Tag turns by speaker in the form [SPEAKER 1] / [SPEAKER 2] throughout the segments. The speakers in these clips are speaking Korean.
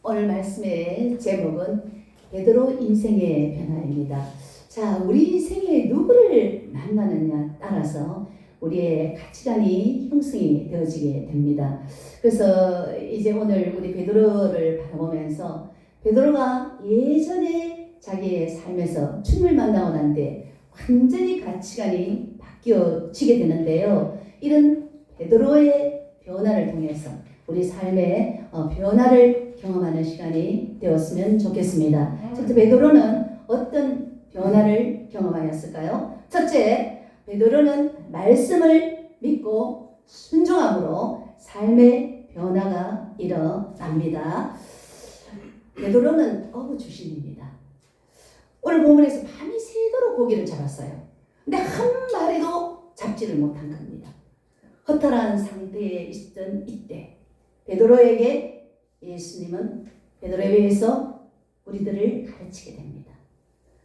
[SPEAKER 1] 오늘 말씀의 제목은 베드로 인생의 변화입니다. 자, 우리 인생에 누구를 만나느냐 따라서 우리의 가치관이 형성이 되어지게 됩니다. 그래서 이제 오늘 우리 베드로를 바라보면서 베드로가 예전에 자기의 삶에서 주님을 만나고 난 뒤에 완전히 가치관이 바뀌어지게 되는데요. 이런 베드로의 변화를 통해서 우리 삶의 변화를 경험하는 시간이 되었으면 좋겠습니다. 첫째, 베드로는 어떤 변화를 경험하였을까요? 첫째, 베드로는 말씀을 믿고 순종함으로 삶의 변화가 일어납니다. 베드로는 어부 출신입니다. 오늘 본문에서 밤이 새도록 고기를 잡았어요. 근데 한 마리도 잡지를 못한 겁니다. 허탈한 상태에 있던 이때 베드로에게 예수님은 베드로에 의해서 우리들을 가르치게 됩니다.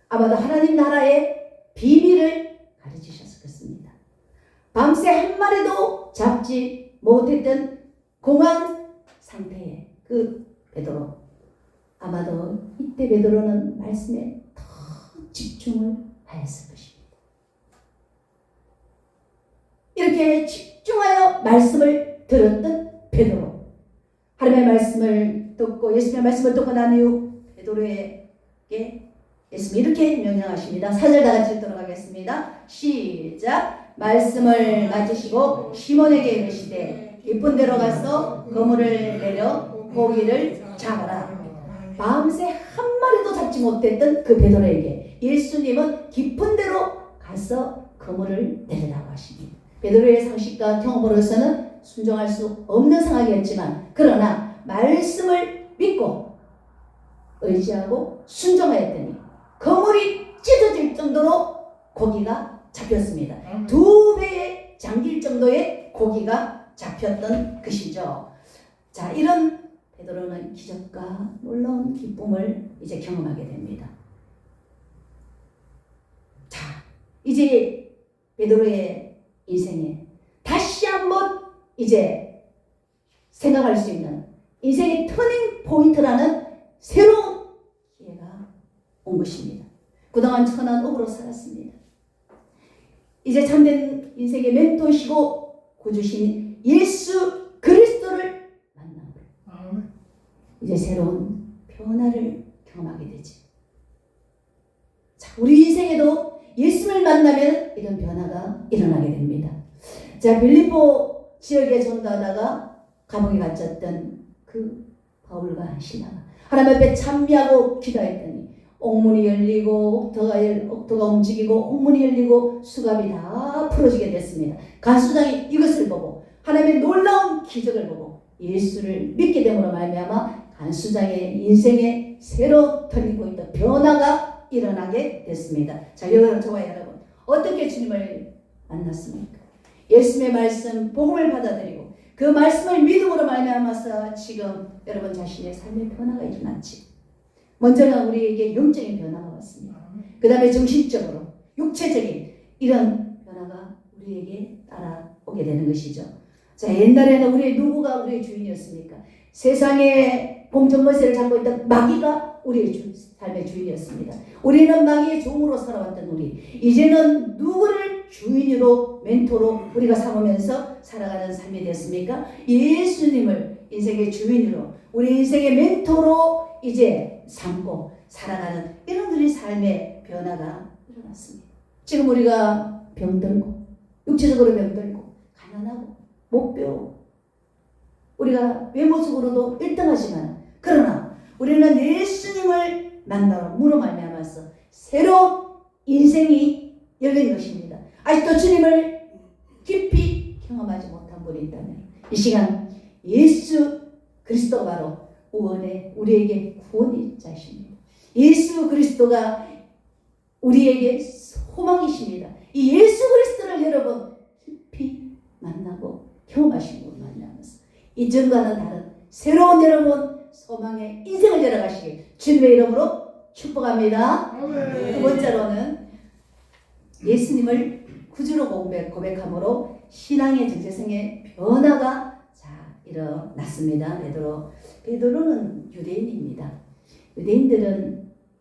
[SPEAKER 1] 아마도 하나님 나라의 비밀을 가르치셨을 것입니다. 밤새 한 마리도 잡지 못했던 공황 상태의 그 베드로, 아마도 이때 베드로는 말씀에 더 집중을 하였을 것입니다. 이렇게 집중하여 말씀을 들었던 베드로, 하나님의 말씀을 듣고 예수님의 말씀을 듣고 난 이후 베드로에게 예수님이 이렇게 명령하십니다. 4절 다 같이 읽도록 하겠습니다. 시작. 말씀을 마치시고 시몬에게 이르시되 깊은 데로 가서 그물을 내려 고기를 잡아라. 밤새 한 마리도 잡지 못했던 그 베드로에게 예수님은 깊은 데로 가서 그물을 내리라고 하십니다. 베드로의 상식과 경험으로서는 순종할 수 없는 상황이었지만, 그러나 말씀을 믿고 의지하고 순종하였더니 그물이 찢어질 정도로 고기가 잡혔습니다. 2배에 잠길 정도의 고기가 잡혔던 것이죠. 자, 이런 베드로는 기적과 놀라운 기쁨을 이제 경험하게 됩니다. 자, 이제 베드로의 인생에 다시 한번 이제 생각할 수 있는 인생의 터닝 포인트라는 새로운 기회가 온 것입니다. 그동안 천한 업으로 살았습니다. 이제 참된 인생의 멘토시고 구주신 예수 그리스도를 만나고 이제 새로운 변화를 경험하게 되죠. 자, 우리 인생에도 예수를 만나면 이런 변화가 일어나게 됩니다. 자, 빌립보 지역에 전도하다가 감옥에 갇혔던 그 바울과 시라가 하나님 앞에 찬미하고 기도했더니 옥문이 열리고 옥토가 움직이고 옥문이 열리고 수갑이 다 풀어지게 됐습니다. 간수장이 이것을 보고 하나님의 놀라운 기적을 보고 예수를 믿게 됨으로 말미암아 간수장의 인생에 새로 터닝포인트 변화가 일어나게 됐습니다. 자, 여러분, 저와 여러분 어떻게 주님을 만났습니까? 예수님의 말씀 복음을 받아들이고 그 말씀을 믿음으로 말미암아서 지금 여러분 자신의 삶의 변화가 일어났지. 먼저는 우리에게 영적인 변화가 왔습니다. 그 다음에 정신적으로 육체적인 이런 변화가 우리에게 따라오게 되는 것이죠. 자, 옛날에는 우리의 누구가 우리의 주인이었습니까? 세상의 공정머리를 잡고 있던 마귀가 우리의 삶의 주인이었습니다. 우리는 마귀의 종으로 살아왔던 우리, 이제는 누구를 주인으로 멘토로 우리가 삼으면서 살아가는 삶이 되었습니까? 예수님을 인생의 주인으로 우리 인생의 멘토로 이제 삼고 살아가는 이런 우리 삶의 변화가 일어났습니다. 지금 우리가 병들고 육체적으로 병들고 가난하고 못 배우고 우리가 외모적으로도 1등하지만 그러나 우리는 예수님을 만나로 말미암아서 새로운 인생이 열린 것입니다. 아직도 주님을 깊이 경험하지 못한 분이 있다면 이 시간 예수 그리스도가 바로 우리에게 구원의 자십니다. 예수 그리스도가 우리에게 소망이십니다. 이 예수 그리스도를 여러분 깊이 만나고 경험하신 분 만나면서 이전과는 다른 새로운 여러분 소망의 인생을 열어가시길 주님의 이름으로 축복합니다. 두 번째로는 예수님을 구주로 고백함으로 신앙의 정체성의 변화가 일어났습니다. 베드로는 유대인입니다.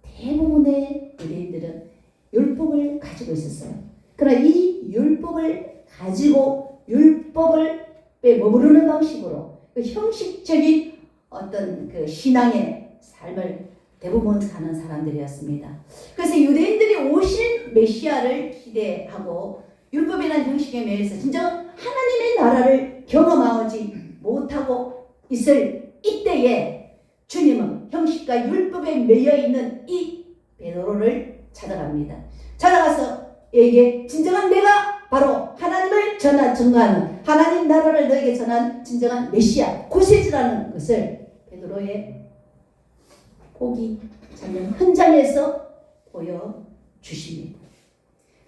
[SPEAKER 1] 대부분의 유대인들은 율법을 가지고 있었어요. 그러나 이 율법을 가지고 율법을 머무르는 방식으로 그 형식적인 어떤 그 신앙의 삶을 대부분 사는 사람들이었습니다. 그래서 유대인들이 오실 메시아를 기대하고 율법이라는 형식에 매여서 진정 하나님의 나라를 경험하지 못하고 있을 이때에 주님은 형식과 율법에 매여 있는 이 베드로를 찾아갑니다. 찾아가서 얘에게 진정한 내가 바로 하나님을 전가하는 하나님 나라를 너에게 전한 진정한 메시아 구세주라는 것을 베드로의 보기 장면 현장에서 보여주십니다.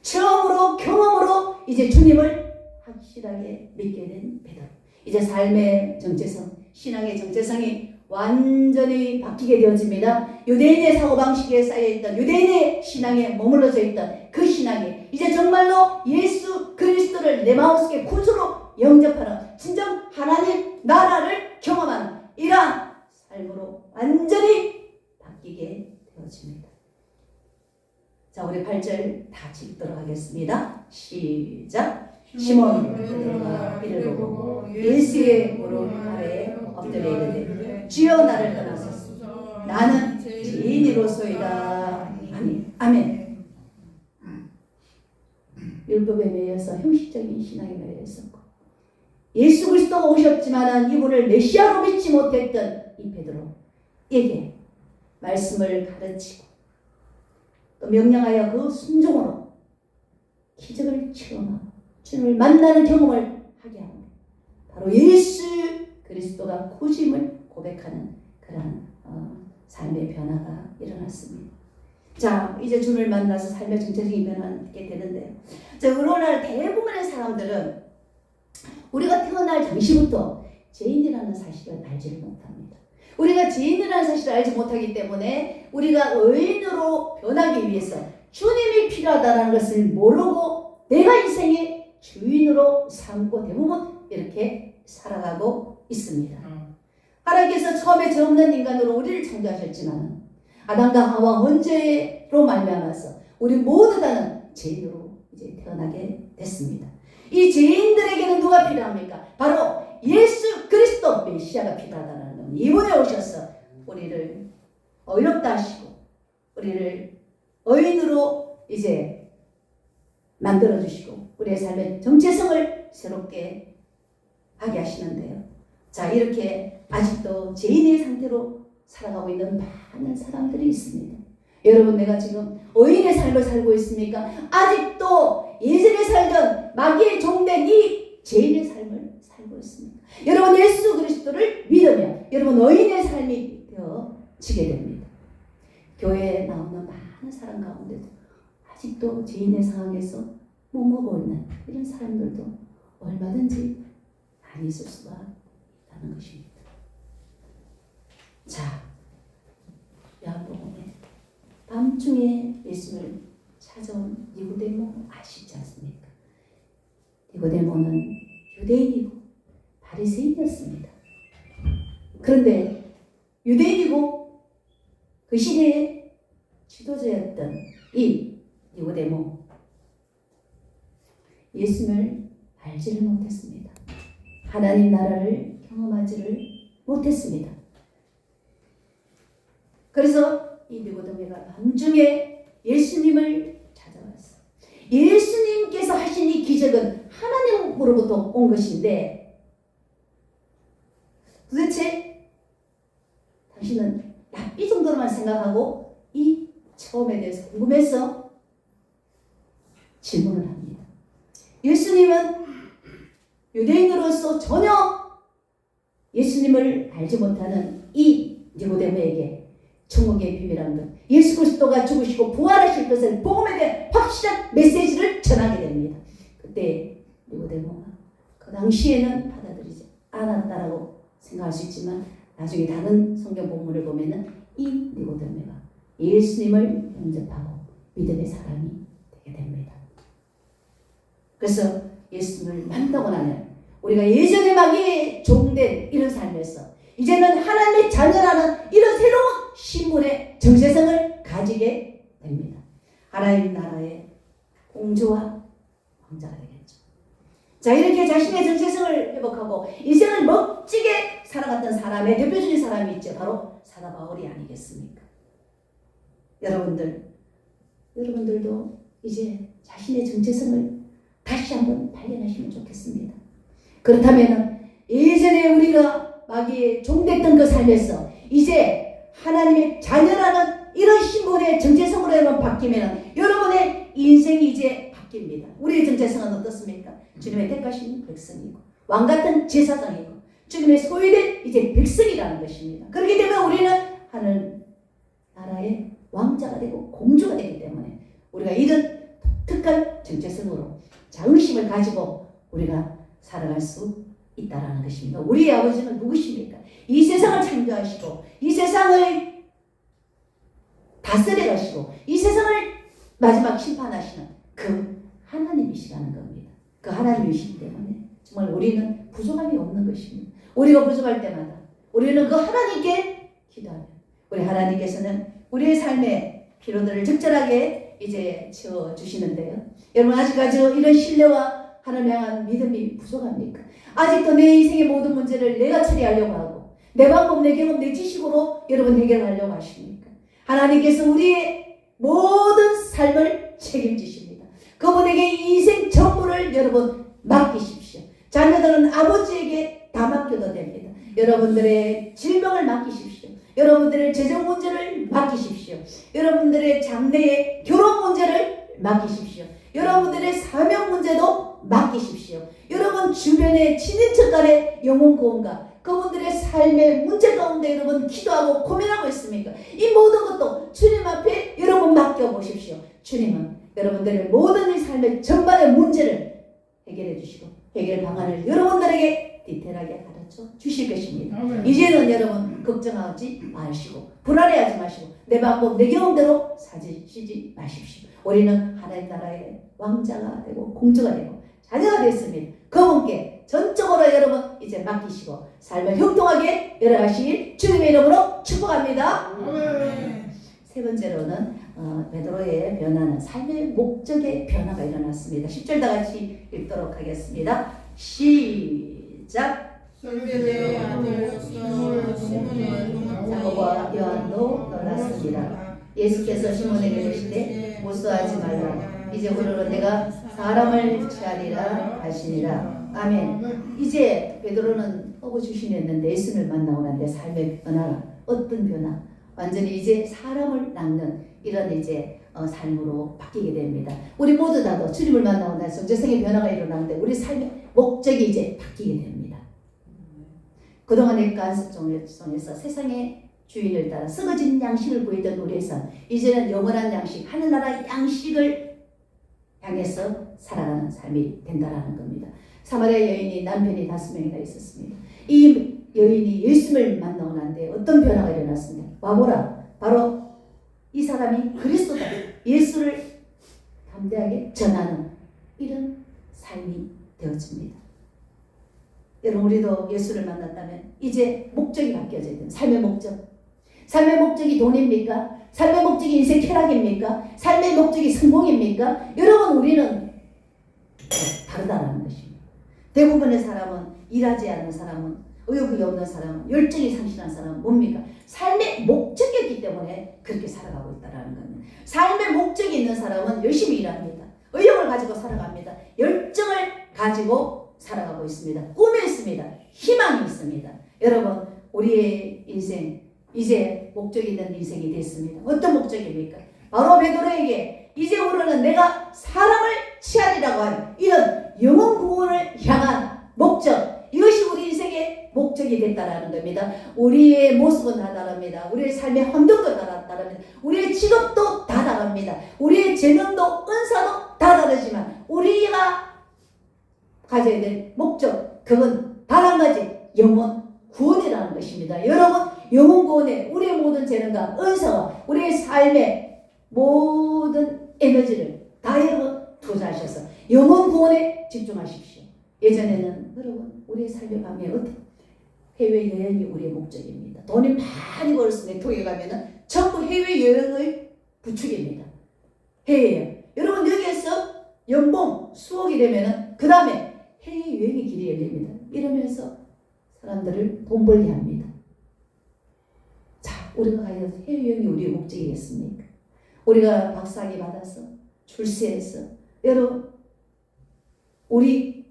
[SPEAKER 1] 처음으로 경험으로 이제 주님을 확실하게 믿게 된 베드로. 이제 삶의 정체성, 신앙의 정체성이 완전히 바뀌게 되어집니다. 유대인의 사고방식에 쌓여있던 유대인의 신앙에 머물러져 있던 그 신앙이 이제 정말로 예수 그리스도를 내 마음속에 구주로 영접하는 진정 하나님 나라를 경험하는 이러한 삶으로 완전히 바뀌게 되어집니다. 자, 우리 8절 다 읽도록 하겠습니다. 시작. 시몬 베드로가 이를 보고 예수의 무릎 아래에 엎드려 이르되 주여 나를 떠나소서 나는 죄인이로소이다. 아멘. 율법에 매여서 형식적인 신앙에 매여 있었고 예수 그리스도가 오셨지만 이분을 메시아로 믿지 못했던 이 베드로에게 말씀을 가르치고 또 명령하여 그 순종으로 기적을 체험하고 주님을 만나는 경험을 하게 합니다. 바로 예수 그리스도가 구심을 고백하는 그런 삶의 변화가 일어났습니다. 자, 이제 주님을 만나서 삶의 정체적인 변화가 되는데요. 자, 오늘날 대부분의 사람들은 우리가 태어날 당시부터 죄인이라는 사실을 알지를 못합니다. 우리가 죄인이라는 사실을 알지 못하기 때문에 우리가 의인으로 변하기 위해서 주님이 필요하다는 것을 모르고 내가 인생의 주인으로 삼고 대부분 이렇게 살아가고 있습니다. 하나님께서 처음에 죄 없는 인간으로 우리를 창조하셨지만 아담과 하와 원죄로 말미암아서 우리 모두 다는 죄인으로 이제 태어나게 됐습니다. 이 죄인들에게는 누가 필요합니까? 바로 예수 그리스도 메시아가 필요하다는 겁니다. 이분에 오셔서 우리를 의롭다 하시고 우리를 의인으로 이제 만들어 주시고 우리의 삶의 정체성을 새롭게 하게 하시는데요. 자, 이렇게 아직도 죄인의 상태로 살아가고 있는 많은 사람들이 있습니다. 여러분, 내가 지금 의인의 삶을 살고 있습니까? 아직도 예전에 살던 마귀의 종된 이 죄인의 삶을 살고 있습니다. 여러분, 예수 그리스도를 믿으면 여러분 의인의 삶이 되어지게 됩니다. 교회에 나오는 많은 사람 가운데도 아직도 죄인의 상황에서 못 먹고 있는 이런 사람들도 얼마든지 많이 있을 수가 있다는 것입니다. 자, 요한복음에 밤중에 예수를 찾아온 니고데모 아시지 않습니까? 니고데모는 유대인이고 바리새인이었습니다. 그런데 유대인이고 그 시대의 지도자였던 이 니고데모 예수를 알지를 못했습니다. 하나님 나라를 경험하지를 못했습니다. 그래서 이 니고데모가 밤중에 예수님을 찾아왔어요. 예수님께서 하신 이 기적은 하나님으로부터 온 것인데 도대체 당신은 랍비 정도로만 생각하고 이 처음에 대해서 궁금해서 질문을 합니다. 예수님은 유대인으로서 전혀 예수님을 알지 못하는 이 니고데모에게 천국의 비밀한 것, 예수 그리스도가 죽으시고 부활하실 것을 복음에 대한 확실한 메시지를 전하게 됩니다. 그때 니고데모가 그 당시에는 받아들이지 않았다라고 생각할 수 있지만 나중에 다른 성경 본문을 보면은 이 니고데모가 예수님을 영접하고 믿음의 사람이 되게 됩니다. 그래서 예수님을 만나고 나면 우리가 예전에 마귀의 종된 이런 삶에서 이제는 하나님의 자녀라는 이런 새로운 신분의 정체성을 가지게 됩니다. 하나님 나라의 공주와 왕자가 되겠죠. 자, 이렇게 자신의 정체성을 회복하고 인생을 멋지게 살아갔던 사람의 대표적인 사람이 있죠. 바로 사도 바울이 아니겠습니까? 여러분들도 이제 자신의 정체성을 다시 한번 발견하시면 좋겠습니다. 그렇다면 예전에 우리가 마귀의 종됐던 그 삶에서 이제 하나님의 자녀라는 이런 신분의 정체성으로 여러분 바뀌면 여러분의 인생이 이제 바뀝니다. 우리의 정체성은 어떻습니까? 주님의 택하신 백성이고 왕같은 제사장이고 주님의 소유된 이제 백성이라는 것입니다. 그렇기 때문에 우리는 하늘 나라의 왕자가 되고 공주가 되기 때문에 우리가 이런 독특한 정체성으로 자긍심을 가지고 우리가 살아갈 수 있다라는 것입니다. 우리의 아버지는 누구십니까? 이 세상을 창조하시고 이 세상을 다스려 가시고 이 세상을 마지막 심판하시는 그 하나님이시라는 겁니다. 그 하나님이시기 때문에 정말 우리는 부족함이 없는 것입니다. 우리가 부족할 때마다 우리는 그 하나님께 기도하면 우리 하나님께서는 우리의 삶의 필요들을 적절하게 이제 채워주시는데요. 여러분 아직까지 이런 신뢰와 하나님 향한 믿음이 부족합니까? 아직도 내 인생의 모든 문제를 내가 처리하려고 하고 내 방법, 내 경험, 내 지식으로 여러분 해결하려고 하십니까? 하나님께서 우리의 모든 삶을 책임지십니다. 그분에게 인생 전부를 여러분 맡기십시오. 자녀들은 아버지에게 다 맡겨도 됩니다. 여러분들의 질병을 맡기십시오. 여러분들의 재정 문제를 맡기십시오. 여러분들의 장래의 결혼 문제를 맡기십시오. 여러분들의 사명 문제도 맡기십시오. 여러분 주변의 친인척 간의 영혼 구원과 그분들의 삶의 문제 가운데 여러분 기도하고 고민하고 있습니까? 이 모든 것도 주님 앞에 여러분 맡겨보십시오. 주님은 여러분들의 모든 이 삶의 전반의 문제를 해결해 주시고 해결 방안을 여러분들에게 디테일하게 가르쳐 주실 것입니다. 이제는 여러분 걱정하지 마시고 불안해하지 마시고 내 방법 내 경험대로 사지시지 마십시오. 우리는 하나님 나라의 왕자가 되고 공주가 되고 자녀가 됐습니다. 그분께 전적으로 여러분 이제 맡기시고 삶을 형통하게 열어가시길 주님의 이름으로 축복합니다. 세 번째로는 베드로의 변화는 삶의 목적의 변화가 일어났습니다. 10절 다 같이 읽도록 하겠습니다. 시작.
[SPEAKER 2] 설계대의 아들 시몬의
[SPEAKER 1] 야고보와 요한도 놀랐습니다. 예수께서 시몬에게 이르시되 무수하지 말라. 이제부터는 내가 사람을 취하리라 하시니라. 아멘. 이제 베드로는 허브주신했는데 예수를 만나고 난데 삶의 변화, 어떤 변화? 완전히 이제 사람을 낚는 이런 이제 삶으로 바뀌게 됩니다. 우리 모두 다도 주님을 만나고 나서 정체성의 변화가 일어나는데 우리 삶의 목적이 이제 바뀌게 됩니다. 그동안의 간섭 속에서 세상의 주인을 따라 썩어진 양식을 구했던 우리의 삶, 이제는 영원한 양식, 하늘나라 양식을 향해서 살아가는 삶이 된다라는 겁니다. 사마리아 여인이 남편이 5명이나 있었습니다. 이 여인이 예수를 만나고 난데 어떤 변화가 일어났습니까? 와보라. 바로 이 사람이 그리스도다. 예수를 담대하게 전하는 이런 삶이 되어집니다. 여러분 우리도 예수를 만났다면 이제 목적이 바뀌어져야 돼요. 삶의 목적. 삶의 목적이 돈입니까? 삶의 목적이 인생 쾌락입니까? 삶의 목적이 성공입니까? 여러분 우리는 다르다는 것입니다. 대부분의 사람은 일하지 않는 사람은 의욕이 없는 사람은 열정이 상실한 사람은 뭡니까? 삶의 목적이었기 때문에 그렇게 살아가고 있다는 겁니다. 삶의 목적이 있는 사람은 열심히 일합니다. 의욕을 가지고 살아갑니다. 열정을 가지고 살아가고 있습니다. 꿈이 있습니다. 희망이 있습니다. 여러분 우리의 인생 이제 목적 있는 인생이 됐습니다. 어떤 목적입니까? 바로 베드로에게 이제 우리는 내가 사람을 취하리라고 하는 이런 영혼 구원을 향한 목적, 이것이 우리 인생의 목적이 됐다라는 겁니다. 우리의 모습은 다 다릅니다. 우리의 삶의 환경도 다 다릅니다. 우리의 직업도 다 다릅니다. 우리의 재능도 은사도 다 다르지만 우리가 가져야 될 목적, 그건 단 한 가지, 영혼 구원이라는 것입니다. 여러분 영혼 구원에 우리의 모든 재능과 은사와 우리의 삶의 모든 에너지를 다 여러분 투자하셔서 영혼 구원에 집중하십시오. 예전에는 여러분 우리의 삶의 방에 어떤 해외여행이 우리의 목적입니다. 돈이 많이 벌어서 내통에 가면은 전부 해외여행의 부축입니다. 해외여행. 여러분 여기에서 연봉 수억이 되면은 그 다음에 해외여행의 길이 열립니다. 이러면서 사람들을 돈 벌게 합니다. 자, 우리가 과연 해외여행이 우리의 목적이겠습니까? 우리가 박사학위 받아서 출세해서 여러분 우리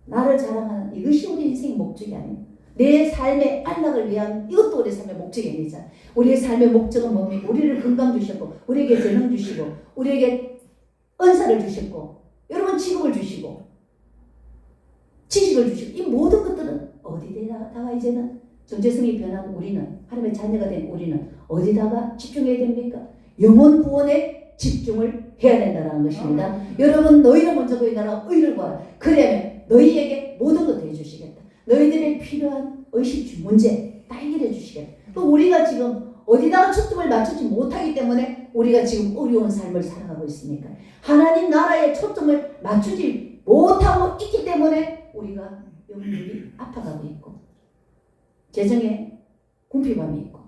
[SPEAKER 1] 나를 자랑하는 이것이 우리 인생의 목적이 아니에요. 내 삶의 안락을 위한 이것도 우리 삶의 목적이 아니잖아요. 우리의 삶의 목적은 뭡니까? 우리를 건강 주셨고 우리에게 재능 주시고 우리에게 은사를 주셨고 여러분 직업을 주시고 지식을 주시고 이 모든 것들은 어디다가 이제는 정체성이 변한 우리는 하나님의 자녀가 된 우리는 어디다가 집중해야 됩니까? 영혼 구원에 집중을 해야 된다는 것입니다. 여러분 너희는 먼저 그의 나라와 의를 구하라. 그러면 너희에게 모든 것을 해주시겠다. 너희들의 필요한 의식 문제 다 해결해 주시겠다. 또 우리가 지금 어디다가 초점을 맞추지 못하기 때문에 우리가 지금 어려운 삶을 살아가고 있습니까? 하나님 나라에 초점을 맞추지 못하고 있기 때문에 우리가 영혼이 아파가고 있고 재정에 궁핍함이 있고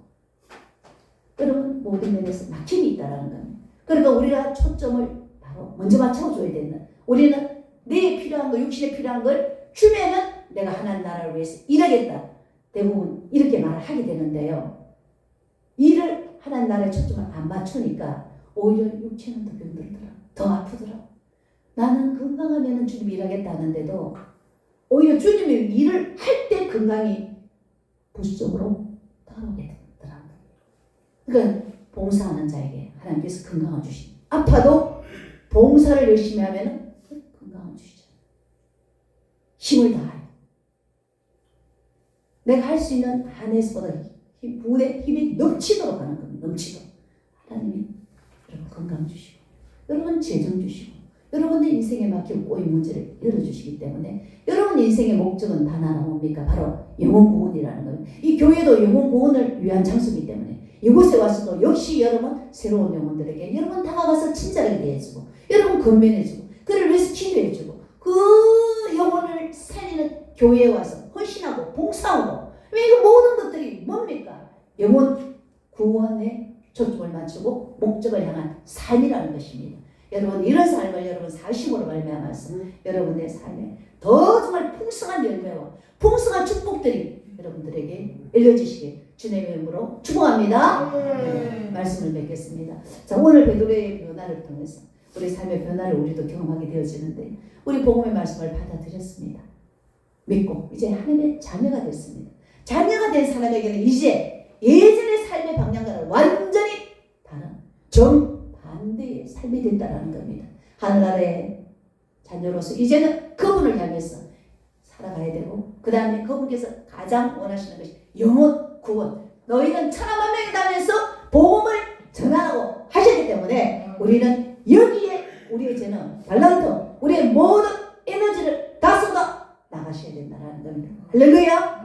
[SPEAKER 1] 여러분 모든 면에서 막힘이 있다는 겁니다. 그러니까 우리가 초점을 바로 먼저 맞춰줘야 된다. 우리는 내 필요한 거, 육신에 필요한 걸 주면은 내가 하나님 나라를 위해서 일하겠다. 대부분 이렇게 말을 하게 되는데요. 일을 하나님 나라에 초점을 안 맞추니까 오히려 육체는 더 병들더라. 더 아프더라. 나는 건강하면 주님 일하겠다 하는데도 오히려 주님이 일을 할 때 건강이 부수적으로 따라오게 되더라. 그러니까 봉사하는 자에게 하나님께서 건강을 주시. 아파도 봉사를 열심히 하면 건강을 주시죠. 힘을 다하여. 내가 할 수 있는 한에서보다 부의 힘이 넘치도록 하는 겁니다. 넘치도록. 하나님이 여러분 건강 주시고 여러분 재정 주시고 여러분의 인생에 막힌 꼬인 문제를 열어주시기 때문에 여러분 인생의 목적은 단 하나 뭡니까? 바로 영혼 구원이라는 거예요. 이 교회도 영혼 구원을 위한 장소이기 때문에 이곳에 와서도 역시 여러분 새로운 영혼들에게 여러분 다가가서 친절하게 대해주고 여러분 건면해주고 그를 위해서 기도해주고 그 영혼을 살리는 교회에 와서 헌신하고 봉사하고 왜 이 모든 것들이 뭡니까? 영혼 구원에 초점을 맞추고 목적을 향한 삶이라는 것입니다. 여러분 이런 삶을 여러분 사심으로 말미암아서 여러분의 삶에 더 정말 풍성한 열매와 풍성한 축복들이 여러분들에게 알려지시길 주님의 이름으로 축복합니다. 말씀을 맺겠습니다. 자, 오늘 베드로의 변화를 통해서 우리 삶의 변화를 우리도 경험하게 되어지는데 우리 복음의 말씀을 받아들였습니다. 믿고 이제 하나님의 자녀가 됐습니다. 자녀가 된 사람에게는 이제 예전의 삶의 방향과는 완전히 다른 정반대의 삶이 된다는 겁니다. 하늘나라의 자녀로서 이제는 그분을 향해서 살아가야 되고 그 다음에 그분께서 가장 원하시는 것이 영혼 구원. 너희는 천하만 명이 다면서 복음을 전하라고 하셨기 때문에 우리는 여기에 우리의 재능, 달란트, 우리의 모든 에너지를 다 쏟아 나가셔야 된다는 겁니다. 할렐루야.